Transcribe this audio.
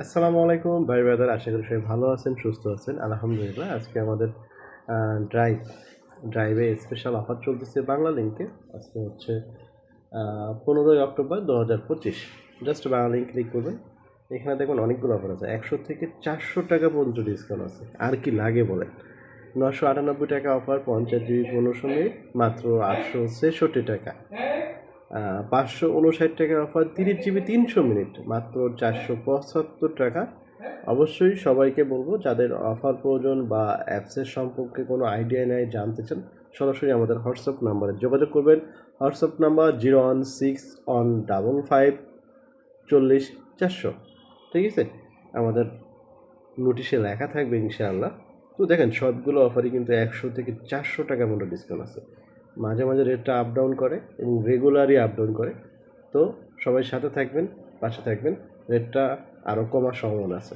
আসসালামু আলাইকুম ভাই ব্রাদার, আশা করি সবাই ভালো আছেন, সুস্থ আছেন। আলহামদুলিল্লাহ। আজকে আমাদের ড্রাইভে স্পেশাল অফার চলতেছে বাংলা লিঙ্কে। আজকে হচ্ছে 15 October 2025। Just Bangla link click করবেন। এখানে দেখুন অনেকগুলো অফার আছে, 100 থেকে 400 টাকা পর্যন্ত ডিসকাউন্ট আছে। আর কি লাগে বলেন। 998 টাকা অফার, 50 জিবি 15 মিনিট, মাত্র 866 টাকা। 559 টাকার অফার, 30 জিবি 300 মিনিট, মাত্র 475 টাকা। অবশ্যই সবাইকে বলবো, যাদের অফার প্রয়োজন বা অ্যাপসের সম্পর্কে কোনো আইডিয়া নেই, জানতে চান, সরাসরি আমাদের হোয়াটসঅ্যাপ নাম্বারে যোগাযোগ করবেন। WhatsApp number 01615400400। ঠিক আছে, আমাদের নোটিশে লেখা থাকবে ইনশাআল্লাহ। তো দেখেন, সবগুলো অফারই কিন্তু 100 থেকে 400 টাকা মতো ডিসকাউন্ট আছে। মাঝে মাঝে রেটটা আপ ডাউন করে এবং রেগুলারই আপ ডাউন করে। তো সবাই সাথে থাকবেন, পাশে থাকবেন, রেটটা আরও কমার সম্ভাবনা আছে।